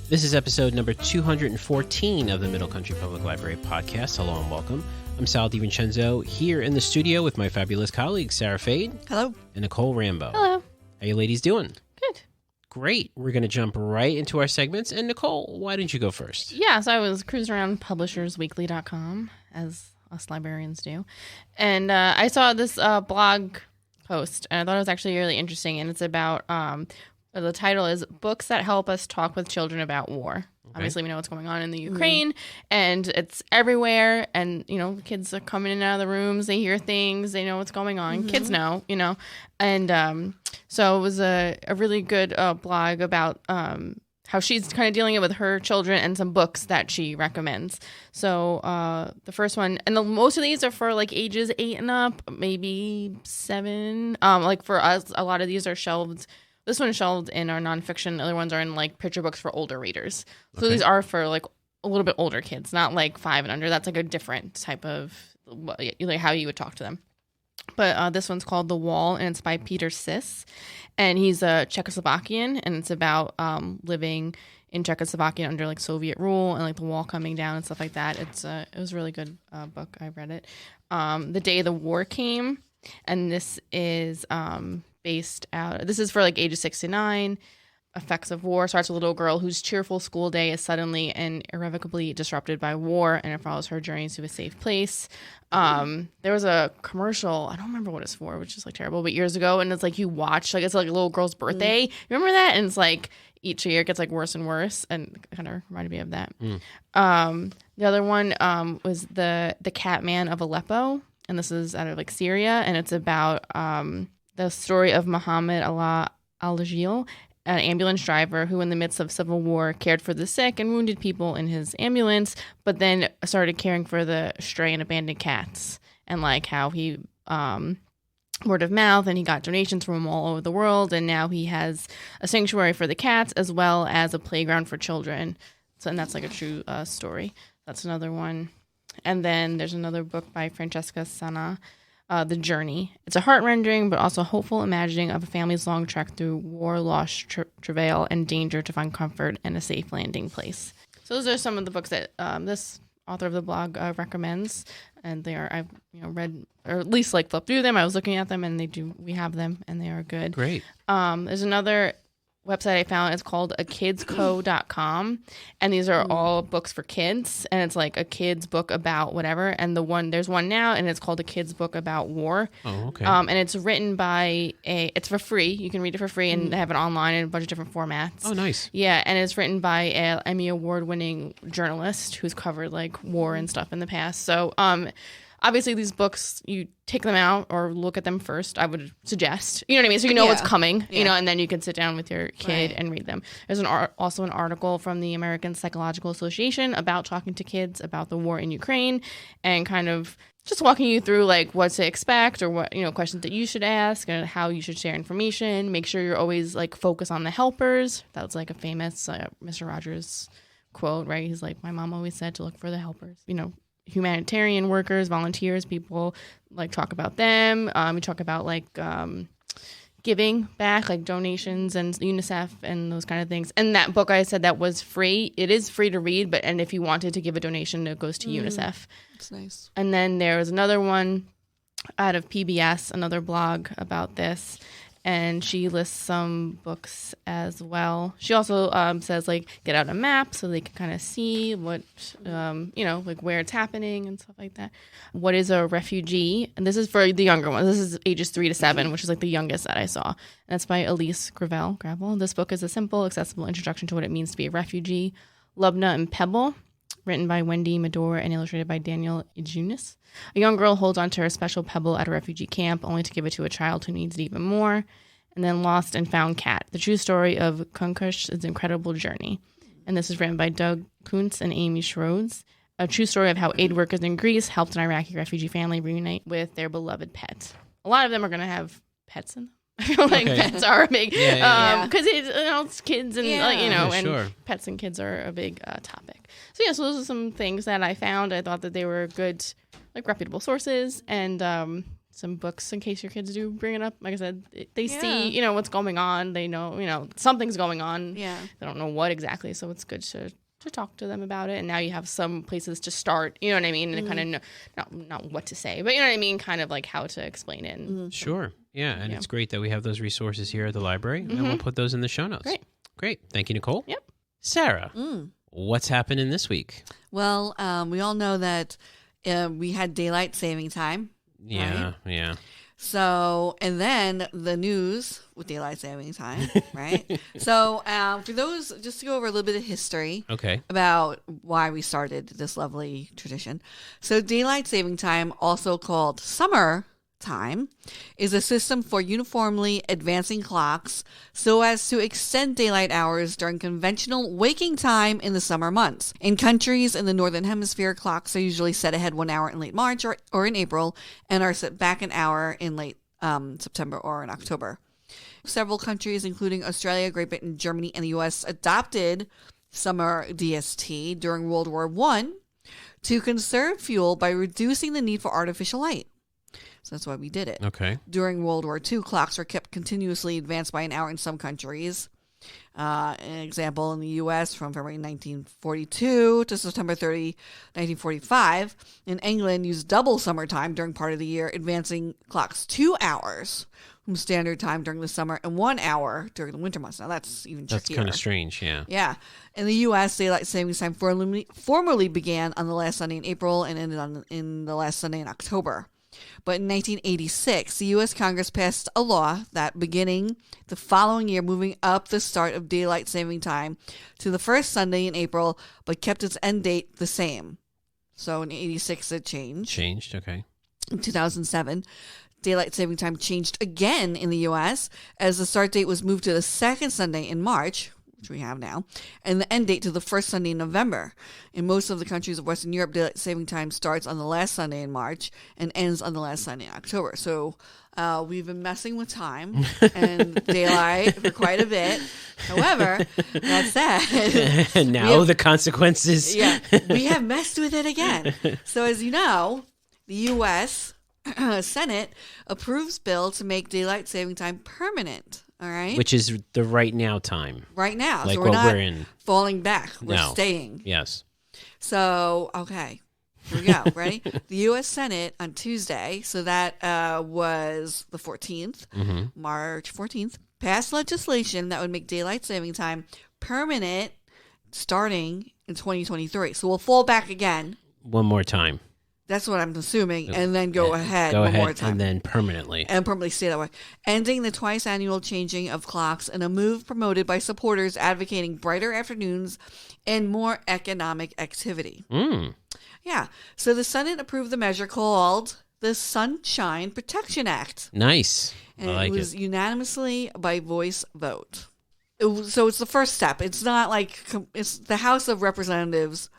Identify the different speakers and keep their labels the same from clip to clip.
Speaker 1: This is episode number 214 of the Middle Country Public Library podcast. Hello and welcome. I'm Sal DiVincenzo here in the studio with my fabulous colleagues, Sara Fade.
Speaker 2: Hello.
Speaker 1: And Nicole Rambo.
Speaker 3: Hello.
Speaker 1: How you ladies doing?
Speaker 3: Good.
Speaker 1: Great. We're going to jump right into our segments. And Nicole, why don't you go first?
Speaker 3: Yeah, so I was cruising around publishersweekly.com, as us librarians do. And I saw this blog post, and I thought it was actually really interesting. And it's about, the title is Books That Help Us Talk with Children About War. Okay. Obviously, we know what's going on in the Ukraine, and it's everywhere. And, you know, kids are coming in and out of the rooms. They hear things. They know what's going on. Kids know, you know. And so it was a really good blog about how she's kind of dealing it with her children and some books that she recommends. So the first one, and most of these are for like ages 8 and up, maybe 7. Like for us, a lot of these are shelved. This one is shelved in our nonfiction. The other ones are in like picture books for older readers. So These are for like a little bit older kids, not like 5 and under. That's like a different type of like how you would talk to them. But this one's called The Wall, and it's by Peter Sis. And he's a Czechoslovakian, and it's about living in Czechoslovakia under like Soviet rule and like the wall coming down and stuff like that. It was a really good book. I read it. The Day the War Came, and this is based out. This is for like ages 6 to 9. Effects of war starts with a little girl whose cheerful school day is suddenly and irrevocably disrupted by war, and it follows her journey to a safe place. There was a commercial, I don't remember what it's for, which is like terrible, but years ago, and it's like you watch, like it's like a little girl's birthday. You remember that? And it's like each year it gets like worse and worse, and it kind of reminded me of that. The other one was the Cat Man of Aleppo, and this is out of like Syria, and it's about the story of Muhammad al-Ghil, an ambulance driver who in the midst of civil war cared for the sick and wounded people in his ambulance, but then started caring for the stray and abandoned cats, and like how he word of mouth, and he got donations from all over the world, and now he has a sanctuary for the cats as well as a playground for children. So, and that's like a true story. That's another one. And then there's another book by Francesca Sana, The Journey. It's a heart-rending but also hopeful imagining of a family's long trek through war, loss, travail, and danger to find comfort and a safe landing place. So those are some of the books that this author of the blog recommends, and they are, I've read, or at least like flipped through them. I was looking at them, and we have them, and they are good. Great. There's another website I found. It's called akidsco.com, and these are all books for kids, and it's like a kid's book about whatever. And there's one now, and it's called a kid's book about war. Oh, okay. And it's written by it's for free. You can read it for free, and they have it online in a bunch of different formats. Oh, nice. Yeah, and it's written by an Emmy Award-winning journalist who's covered like war and stuff in the past. So, obviously, these books, you take them out or look at them first, I would suggest. You know what I mean? So you know what's coming, you know, and then you can sit down with your kid and read them. There's also an article from the American Psychological Association about talking to kids about the war in Ukraine, and kind of just walking you through like what to expect, or what, questions that you should ask, and how you should share information. Make sure you're always like focus on the helpers. That was like a famous Mr. Rogers quote, right? He's like, my mom always said to look for the helpers, humanitarian workers, volunteers, people, like talk about them. We talk about like giving back, like donations and UNICEF and those kind of things. And that book, I said, that was free. It is free to read, and if you wanted to give a donation, it goes to UNICEF. That's nice. And then there was another one out of PBS, another blog about this. And she lists some books as well. She also says, like, get out a map so they can kind of see what, like where it's happening and stuff like that. What is a refugee? And this is for the younger ones. This is ages 3 to 7, which is like the youngest that I saw. And that's by Elise Gravel. This book is a simple, accessible introduction to what it means to be a refugee. Lubna and Pebble, written by Wendy Medor and illustrated by Daniel Ijunis. A young girl holds onto her special pebble at a refugee camp, only to give it to a child who needs it even more. And then Lost and Found Cat, the true story of Kunkush's incredible journey. And this is written by Doug Kuntz and Amy Schroeds. A true story of how aid workers in Greece helped an Iraqi refugee family reunite with their beloved pets. A lot of them are going to have pets in them. I feel like pets are a big, because it's kids and, and pets and kids are a big topic. So, so those are some things that I found. I thought that they were good, like reputable sources, and some books in case your kids do bring it up. Like I said, they see, what's going on. They know, something's going on.
Speaker 2: Yeah.
Speaker 3: They don't know what exactly. So it's good to talk to them about it. And now you have some places to start, you know what I mean? And kind of know, not what to say, but you know what I mean? Kind of like how to explain it. And,
Speaker 1: Sure. Yeah. And it's great that we have those resources here at the library. And we'll put those in the show notes. Great. Thank you, Nicole.
Speaker 3: Yep.
Speaker 1: Sarah, what's happening this week?
Speaker 2: Well, we all know that we had daylight saving time.
Speaker 1: Yeah.
Speaker 2: Right?
Speaker 1: Yeah.
Speaker 2: So, and then the news with daylight saving time, right? So, for those, just to go over a little bit of history about why we started this lovely tradition. So, daylight saving time, also called summer time, is a system for uniformly advancing clocks so as to extend daylight hours during conventional waking time in the summer months. In countries in the northern hemisphere, clocks are usually set ahead 1 hour in late March or in April and are set back an hour in late September or in October. Several countries, including Australia, Great Britain, Germany, and the U.S., adopted summer DST during World War I to conserve fuel by reducing the need for artificial light. So that's why we did it.
Speaker 1: Okay.
Speaker 2: During World War II, clocks were kept continuously advanced by an hour in some countries. An example in the U.S. from February 1942 to September 30, 1945. In England, used double summertime during part of the year, advancing clocks 2 hours from standard time during the summer and 1 hour during the winter months. Now, that's even trickier.
Speaker 1: That's kind of strange, yeah.
Speaker 2: Yeah. In the U.S., daylight savings time formally began on the last Sunday in April and ended in the last Sunday in October. But in 1986, the U.S. Congress passed a law that beginning the following year, moving up the start of daylight saving time to the first Sunday in April, but kept its end date the same. So in 86, it changed.
Speaker 1: Changed, okay.
Speaker 2: In 2007, daylight saving time changed again in the U.S. as the start date was moved to the second Sunday in March, which we have now, and the end date to the first Sunday in November. In most of the countries of Western Europe, daylight saving time starts on the last Sunday in March and ends on the last Sunday in October. So we've been messing with time and daylight for quite a bit. However, that said,
Speaker 1: and now the consequences.
Speaker 2: Yeah, we have messed with it again. So as you know, the U.S. Senate approves bill to make daylight saving time permanent. All right.
Speaker 1: Which is the right now time.
Speaker 2: Right now.
Speaker 1: Like
Speaker 2: so
Speaker 1: what we're in.
Speaker 2: Falling back. We're staying.
Speaker 1: Yes.
Speaker 2: So, okay. Here we go. Ready? The U.S. Senate on Tuesday, so that was the 14th, March 14th, passed legislation that would make daylight saving time permanent starting in 2023. So we'll fall back again.
Speaker 1: One more time.
Speaker 2: That's what I'm assuming, and then go ahead one more time.
Speaker 1: And then permanently.
Speaker 2: And permanently stay that way. Ending the twice annual changing of clocks in a move promoted by supporters advocating brighter afternoons and more economic activity. Yeah. So the Senate approved the measure called the Sunshine Protection Act.
Speaker 1: Nice.
Speaker 2: And
Speaker 1: I like
Speaker 2: it was unanimously by voice vote. So it's the first step. It's not like it's the House of Representatives,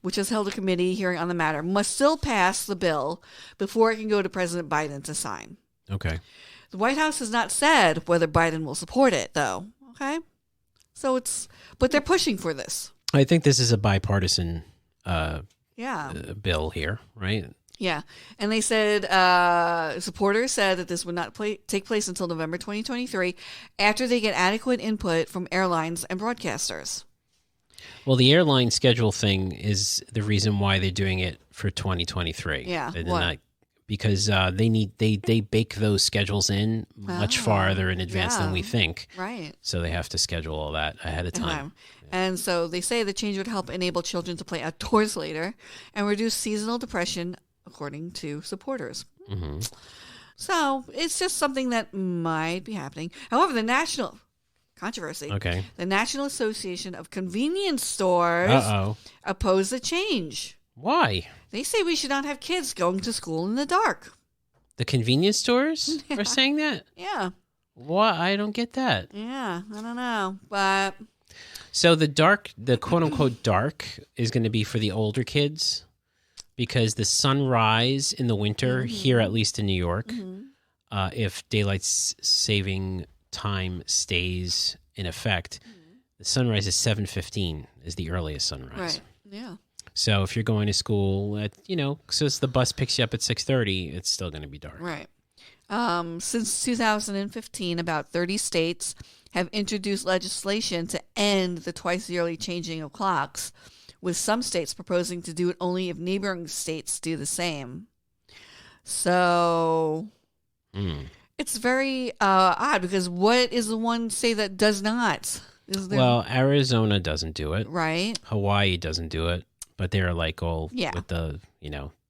Speaker 2: which has held a committee hearing on the matter, must still pass the bill before it can go to President Biden to sign.
Speaker 1: Okay.
Speaker 2: The White House has not said whether Biden will support it, though. Okay. So but they're pushing for this.
Speaker 1: I think this is a bipartisan bill here, right?
Speaker 2: Yeah. And they said, supporters said that this would not take place until November 2023 after they get adequate input from airlines and broadcasters.
Speaker 1: Well, the airline schedule thing is the reason why they're doing it for 2023.
Speaker 2: Yeah.
Speaker 1: Because they bake those schedules in much farther in advance than we think.
Speaker 2: Right.
Speaker 1: So they have to schedule all that ahead of time.
Speaker 2: And so they say the change would help enable children to play outdoors later and reduce seasonal depression, according to supporters.
Speaker 1: Mm-hmm.
Speaker 2: So it's just something that might be happening. However, the National Association of Convenience Stores oppose the change.
Speaker 1: Why?
Speaker 2: They say we should not have kids going to school in the dark.
Speaker 1: The convenience stores are saying that?
Speaker 2: Yeah.
Speaker 1: What? I don't get that.
Speaker 2: Yeah, I don't know. But
Speaker 1: so the quote-unquote dark is going to be for the older kids because the sunrise in the winter, here at least in New York, if daylight saving time stays in effect, the sunrise is 7:15 is the earliest sunrise.
Speaker 2: Right. Yeah.
Speaker 1: So if you're going to school at, so the bus picks you up at 6:30, it's still going to be dark.
Speaker 2: Right. Since 2015, about 30 states have introduced legislation to end the twice-yearly changing of clocks, with some states proposing to do it only if neighboring states do the same. So it's very odd, because what is the one state that does not?
Speaker 1: Well, Arizona doesn't do it.
Speaker 2: Right.
Speaker 1: Hawaii doesn't do it, but they're like all with the,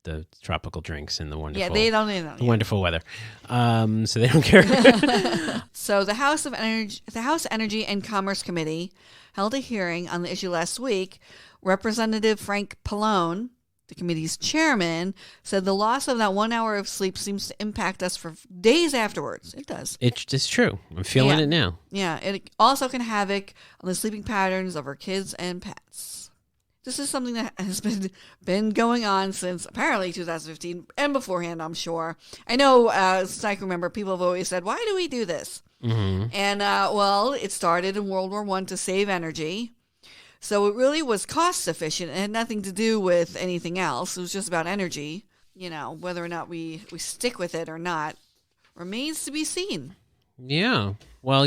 Speaker 1: the tropical drinks and the wonderful,
Speaker 2: they don't
Speaker 1: wonderful weather. So they don't care.
Speaker 2: So the House Energy and Commerce Committee held a hearing on the issue last week. Representative Frank Pallone, the committee's chairman, said the loss of that 1 hour of sleep seems to impact us for days afterwards. It does.
Speaker 1: It's true. I'm feeling it now.
Speaker 2: Yeah. It also can havoc on the sleeping patterns of our kids and pets. This is something that has been going on since apparently 2015 and beforehand, I'm sure. I know, since I can remember, people have always said, why do we do this? Mm-hmm. And, well, it started in World War I to save energy. So it really was cost efficient. It had nothing to do with anything else. It was just about energy. Whether or not we stick with it or not remains to be seen.
Speaker 1: Yeah. Well,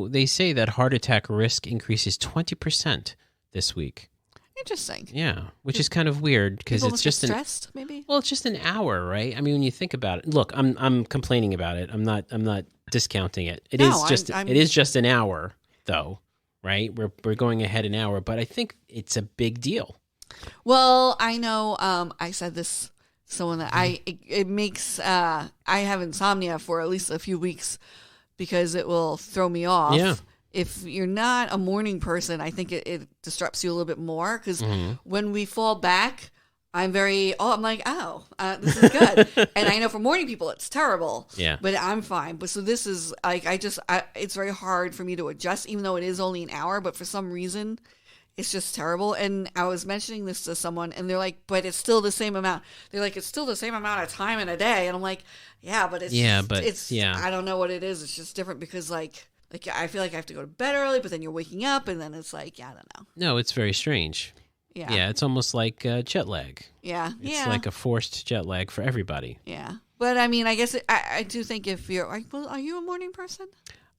Speaker 1: they say that heart attack risk increases 20% this week.
Speaker 2: Interesting.
Speaker 1: Yeah, which is kind of weird because it's just
Speaker 2: stressed, maybe.
Speaker 1: Well, it's just an hour, right? I mean, when you think about it, look, I'm complaining about it. I'm not discounting it. It is just an hour, though, right? We're going ahead an hour, but I think it's a big deal.
Speaker 2: Well, I know. I said this to someone that it makes I have insomnia for at least a few weeks because it will throw me off.
Speaker 1: Yeah.
Speaker 2: If you're not a morning person, I think it disrupts you a little bit more because when we fall back, I'm like, this is good. And I know for morning people, it's terrible.
Speaker 1: Yeah.
Speaker 2: But I'm fine. But so this is like, it's very hard for me to adjust, even though it is only an hour. But for some reason, it's just terrible. And I was mentioning this to someone, and they're like, but it's still the same amount. They're like, it's still the same amount of time in a day. And I'm like, yeah, but it's I don't know what it is. It's just different because like I feel like I have to go to bed early, but then you're waking up, and then it's like, I don't know.
Speaker 1: No, it's very strange.
Speaker 2: Yeah.
Speaker 1: Yeah, it's almost like jet lag.
Speaker 2: Yeah.
Speaker 1: It's like a forced jet lag for everybody.
Speaker 2: Yeah. But, I mean, I guess I do think if you're like, well, are you a morning person?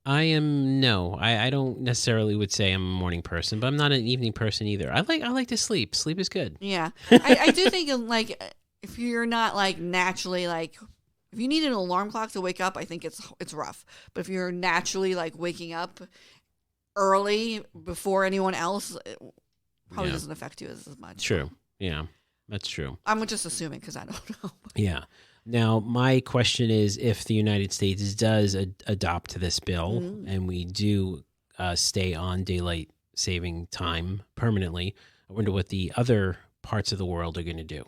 Speaker 1: I am, no. I don't necessarily would say I'm a morning person, but I'm not an evening person either. I like to sleep. Sleep is good.
Speaker 2: Yeah. I do think, like, if you're not, like, naturally, like... If you need an alarm clock to wake up, I think it's rough. But if you're naturally like waking up early before anyone else, it probably doesn't affect you as much.
Speaker 1: True. Yeah, that's true.
Speaker 2: I'm just assuming because I don't know.
Speaker 1: Yeah. Now, my question is, if the United States does adopt this bill and we do stay on daylight saving time permanently, I wonder what the other parts of the world are going to do.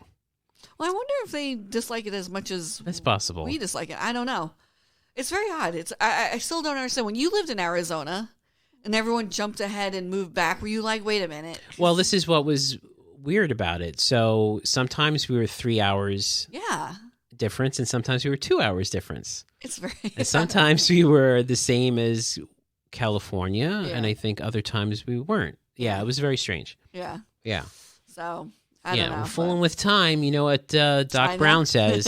Speaker 2: Well, I wonder if they dislike it as much as
Speaker 1: that's possible.
Speaker 2: We dislike it. I don't know. It's very odd. I still don't understand. When you lived in Arizona and everyone jumped ahead and moved back, were you like, wait a minute?
Speaker 1: Well, this is what was weird about it. So sometimes we were 3 hours difference, and sometimes we were 2 hours difference.
Speaker 2: It's very
Speaker 1: and sometimes we were the same as California, and I think other times we weren't. Yeah, it was very strange.
Speaker 2: Yeah.
Speaker 1: Yeah.
Speaker 2: So... I don't know,
Speaker 1: we're fooling with time. You know what Doc Brown says.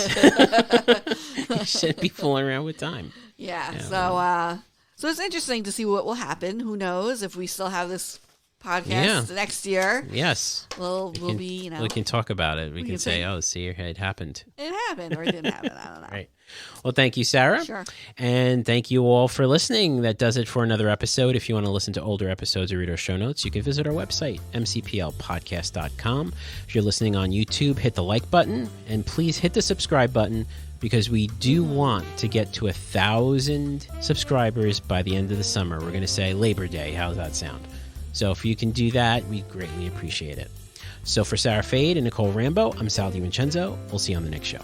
Speaker 1: You shouldn't be fooling around with time.
Speaker 2: Yeah. So it's interesting to see what will happen. Who knows if we still have this podcast next year?
Speaker 1: Yes.
Speaker 2: We'll be,
Speaker 1: we can talk about it. We can say, see, it happened.
Speaker 2: It happened or it didn't happen. I don't know.
Speaker 1: Right. Well, thank you, Sarah.
Speaker 2: Sure.
Speaker 1: And thank you all for listening. That does it for another episode. If you want to listen to older episodes or read our show notes, you can visit our website, mcplpodcast.com. If you're listening on YouTube, hit the like button, and please hit the subscribe button because we do want to get to 1,000 subscribers by the end of the summer. We're going to say Labor Day. How does that sound? So if you can do that, we greatly appreciate it. So for Sarah Fade and Nicole Rambo, I'm Sal DiVincenzo. We'll see you on the next show.